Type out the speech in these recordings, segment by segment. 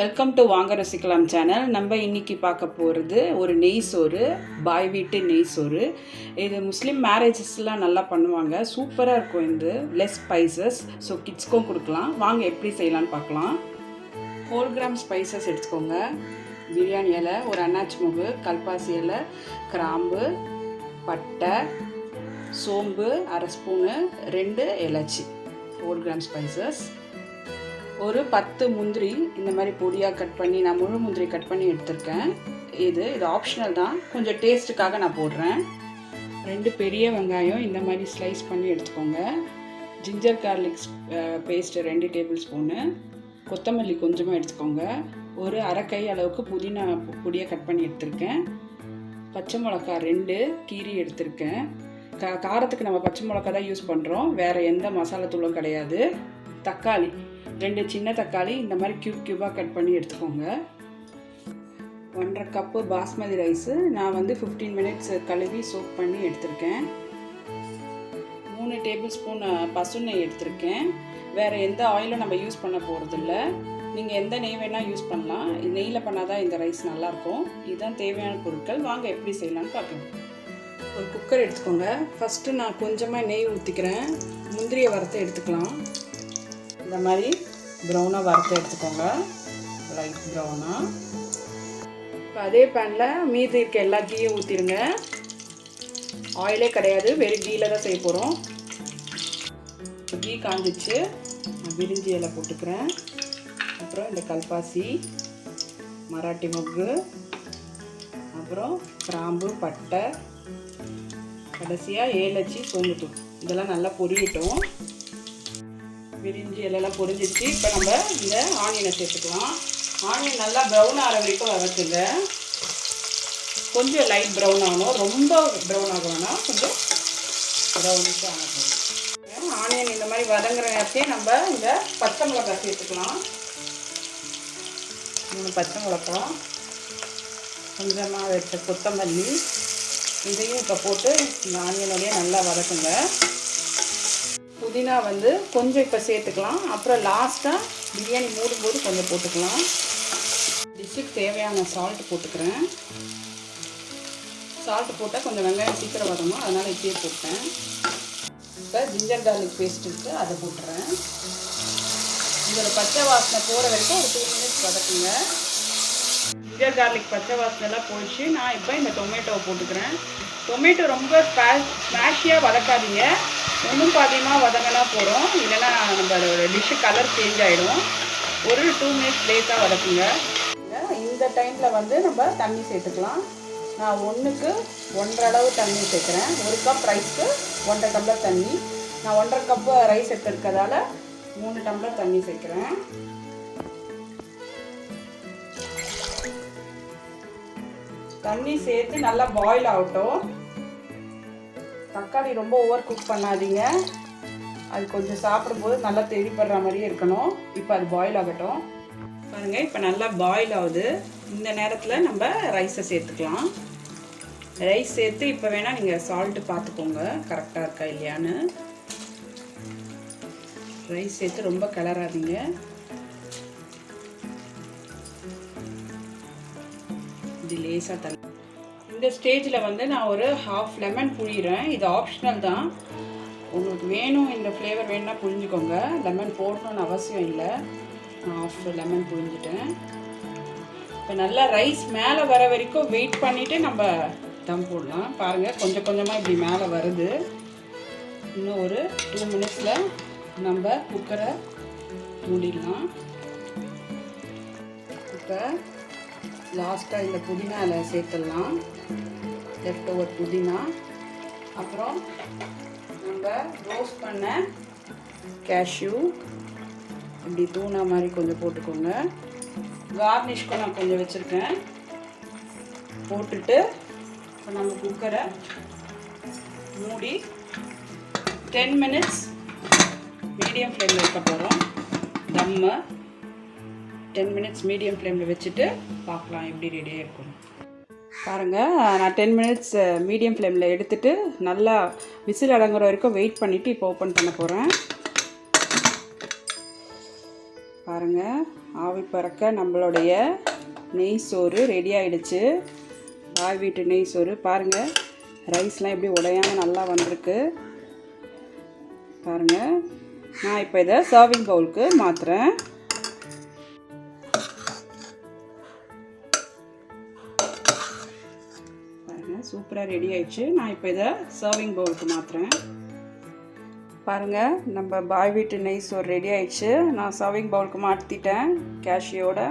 Welcome to வாங்கருச்சிக்கலாம் channel. நம்ம இன்னைக்கு பார்க்க போகிறது ஒரு நெய்சோறு, பாய் வீட்டு நெய்சோறு. இது முஸ்லீம் மேரேஜஸ்லாம் நல்லா பண்ணுவாங்க. சூப்பராக இருக்கும். இது லெஸ் ஸ்பைசஸ், ஸோ கிட்ஸ்க்கும் கொடுக்கலாம். வாங்க எப்படி செய்யலான்னு பார்க்கலாம். 4 கிராம் ஸ்பைசஸ் எடுத்துக்கோங்க. பிரியாணி இலை, ஒரு அன்னாச்சி மூகு, கல்பாசி இலை, கிராம்பு, பட்டை, சோம்பு, அரை ஸ்பூனு, 2 ஏலச்சி. 4 gram spices. ஒரு 10 முந்திரி இந்த மாதிரி பொடியாக கட் பண்ணி, நான் முழு முந்திரி கட் பண்ணி எடுத்திருக்கேன். இது ஆப்ஷனல் தான், கொஞ்சம் டேஸ்ட்டுக்காக நான் போடுறேன். 2 பெரிய வெங்காயம் இந்த மாதிரி ஸ்லைஸ் பண்ணி எடுத்துக்கோங்க. Ginger garlic paste 2 tablespoon. கொத்தமல்லி கொஞ்சமாக எடுத்துக்கோங்க. ஒரு அரை கை அளவுக்கு புதினா பொடியாக கட் பண்ணி எடுத்திருக்கேன். பச்சை மிளகா 2 கீரி எடுத்திருக்கேன். காரத்துக்கு நம்ம பச்சை மிளகா தான் யூஸ் பண்ணுறோம், வேறு எந்த மசாலா தூளும் கிடையாது. தக்காளி 2 சின்ன தக்காளி இந்த மாதிரி க்யூபாக கட் பண்ணி எடுத்துக்கோங்க. 1.5 கப்பு பாஸ்மதி ரைஸு நான் 15 மினிட்ஸ் கழுவி சோக் பண்ணி எடுத்திருக்கேன். 3 டேபிள் ஸ்பூன் பசுநெய் எடுத்திருக்கேன். வேறு எந்த ஆயிலும் நம்ம யூஸ் பண்ண போகிறதில்ல. நீங்கள் எந்த நெய் வேணால் யூஸ் பண்ணலாம். நெய்யில் பண்ணால் தான் இந்த ரைஸ் நல்லாயிருக்கும். இதுதான் தேவையான பொருட்கள். வாங்க எப்படி செய்யலான்னு பார்க்கலாம். ஒரு குக்கர் எடுத்துக்கோங்க. ஃபஸ்ட்டு நான் கொஞ்சமாக நெய் ஊற்றிக்கிறேன். முந்திரியை வறுத்து எடுத்துக்கலாம். இந்த மாதிரி ப்ரௌனாக வறுத்து எடுத்துக்கோங்க, லைட் ப்ரௌனாக. இப்போ அதே பேனில் மீதி இருக்க எல்லா கீயும் ஊற்றிடுங்க. ஆயிலே கிடையாது, வெறும் கீயில் தான் செய்ய போகிறோம். கீ காஞ்சிச்சு, நான் பிரிஞ்சி இலை போட்டுக்கிறேன். அப்புறம் இந்த கல்பாசி, மராட்டி மொக்கு, அப்புறம் கிராம்பு, பட்டை, கடைசியாக ஏலச்சி, சோம்புத்தூள். இதெல்லாம் நல்லா பொரியட்டும். பிரிஞ்சி எல்லாம் பொரிஞ்சிச்சு. இப்போ நம்ம இந்த ஆனியனை சேர்த்துக்கலாம். ஆனியன் நல்லா ப்ரௌன் ஆகிற வரைக்கும் வதக்குங்க. கொஞ்சம் லைட் ப்ரௌன் ஆகணும், ரொம்ப ப்ரௌன் ஆக வேணாம், கொஞ்சம் ப்ரௌனிஷாக ஆகணும். ஆனியன் இந்த மாதிரி வதங்குற நேரத்தையே நம்ம இந்த பச்சை மிளகாய் சேர்த்துக்கலாம். 3 பச்சை மிளகாய், கொஞ்சமாக வச்ச கொத்தமல்லி, இதையும் இப்போ போட்டு இந்த ஆனியனோடையே நல்லா வதக்குங்க. புதினா கொஞ்சம் இப்போ சேர்த்துக்கலாம். அப்புறம் லாஸ்ட்டாக பிரியாணி மூடும்போது கொஞ்சம் போட்டுக்கலாம். டிஷ்ஷுக்கு தேவையான சால்ட் போட்டுக்கிறேன். சால்ட் போட்டால் கொஞ்சம் வெங்காயம் சீக்கிரம் வரணும், அதனால் இப்படியே போட்டேன். இப்போ ஜிஞ்சர் கார்லிக் பேஸ்ட் இருக்குது, அதை போட்டுறேன். இதோட பச்சை வாசனை போகிற வரைக்கும் ஒரு 2 மினிட்ஸ் வதக்குங்க. ஜிஞ்சர் கார்லிக் பச்சை வாசனைலாம் போயிடுச்சு. நான் இப்போ இந்த டொமேட்டோவை போட்டுக்கிறேன். டொமேட்டோ ரொம்ப ஸ்மாஷியாக வதக்காதீங்க, ஒன்றும் பாதியமாக வதங்கினா போகிறோம், இல்லைன்னா நம்மளோட டிஷ்ஷு கலர் சேஞ்ச் ஆகிடும். ஒரு 2 மினிட்ஸ் லேட்டாக வதக்குங்க. இந்த டைமில் நம்ம தண்ணி சேர்த்துக்கலாம். நான் 1க்கு 1.5 அளவு தண்ணி சேர்க்குறேன். 1 கப் ரைஸ்க்கு 1.5 டம்ளர் தண்ணி. நான் 1.5 கப்பு ரைஸ் எடுத்துருக்கிறதால 3 டம்ளர் தண்ணி சேர்க்குறேன். தண்ணி சேர்த்து நல்லா பாயில் ஆகட்டும். தக்காளி ரொம்ப ஓவர் குக் பண்ணாதீங்க, அது கொஞ்சம் சாப்பிடும்போது நல்லா தெளிப்படுற மாதிரியே இருக்கணும். இப்போ அது பாயில் ஆகட்டும். பாருங்கள், இப்போ நல்லா பாயில் ஆகுது. இந்த நேரத்தில் நம்ம ரைஸை சேர்த்துக்கலாம். ரைஸ் சேர்த்து இப்போ வேணால் நீங்கள் சால்ட்டு பார்த்துக்கோங்க கரெக்டாக இருக்கா இல்லையான்னு. ரைஸ் சேர்த்து ரொம்ப கிளறாதீங்க. இது லேசாக தள்ளி. இந்த ஸ்டேஜில் நான் ஒரு 1/2 லெமன் புழிகிறேன். இது ஆப்ஷனல் தான், உங்களுக்கு வேணும் இந்த ஃப்ளேவர் வேணும்னா புழிஞ்சிக்கோங்க. லெமன் போடணும்னு அவசியம் இல்லை. நான் 1/2 லெமன் புழிஞ்சிட்டேன். இப்போ நல்லா ரைஸ் மேலே வர வரைக்கும் வெயிட் பண்ணிவிட்டு நம்ம தம் போடலாம். பாருங்கள், கொஞ்சம் கொஞ்சமாக இப்படி மேலே வருது. இன்னும் ஒரு 2 மினிட்ஸில் நம்ம குக்கரை மூடிடலாம். இப்போ லாஸ்ட்டாக இந்த புதினா இலை சேர்த்துடலாம், லெஃப்ட் ஓவர் புதினா. அப்புறம் நம்ம ரோஸ்ட் பண்ண கேஷ்யூ இப்படி தூணா மாதிரி கொஞ்சம் போட்டுக்கோங்க. கார்னிஷ்க்கும் நான் கொஞ்சம் வச்சுருக்கேன். போட்டுட்டு இப்போ நம்ம குக்கரை மூடி 10 மினிட்ஸ் மீடியம் ஃப்ளேமில் வைக்க போகிறோம். தம்மு 10 மினிட்ஸ் மீடியம் ஃப்ளேமில் வச்சுட்டு பார்க்கலாம் எப்படி ரெடியாக இருக்கும். பாருங்கள், நான் 10 மினிட்ஸ் மீடியம் ஃப்ளேமில் எடுத்துகிட்டு நல்லா விசில் அடங்குற வரைக்கும் வெயிட் பண்ணிவிட்டு இப்போ ஓப்பன் பண்ண போகிறேன். பாருங்கள், ஆவி பறக்க நம்மளுடைய நெய் சோறு ரெடி ஆகிடுச்சு. பாய் வீட்டு நெய் சோறு பாருங்கள், ரைஸ்லாம் எப்படி உடையாமல் நல்லா வந்திருக்கு பாருங்கள். நான் இப்போ இதை சர்விங் பவுலுக்கு மாற்றுறேன். பாருங்கள், சூப்பராக ரெடி ஆயிடுச்சு. நான் இப்போ இதை சர்விங் பவுலுக்கு மாற்றுறேன். பாருங்கள், நம்ம பாய் வீட்டு நெய் சோறு ரெடி ஆயிடுச்சு. நான் சர்விங் பவுலுக்கு மாற்றிட்டேன். கேஷ்யூவோட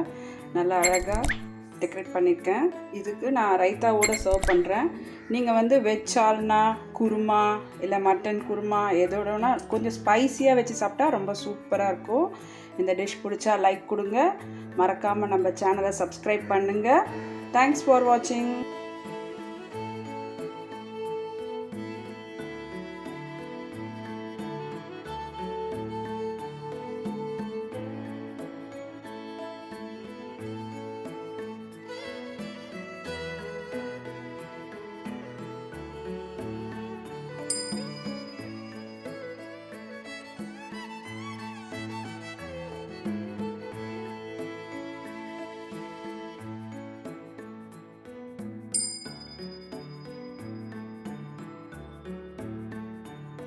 நல்லா அழகாக டெக்கரேட் பண்ணியிருக்கேன். இதுக்கு நான் ரைத்தாவோடு சர்வ் பண்ணுறேன். நீங்கள் வந்து வெஜ் சால்னா, குருமா இல்லை மட்டன் குருமா எதோடனா கொஞ்சம் ஸ்பைஸியாக வச்சு சாப்பிட்டா ரொம்ப சூப்பராக இருக்கும். இந்த டிஷ் பிடிச்சா லைக் கொடுங்க, மறக்காமல் நம்ம சேனலை சப்ஸ்கிரைப் பண்ணுங்கள். தேங்க்ஸ் ஃபார் வாட்சிங்.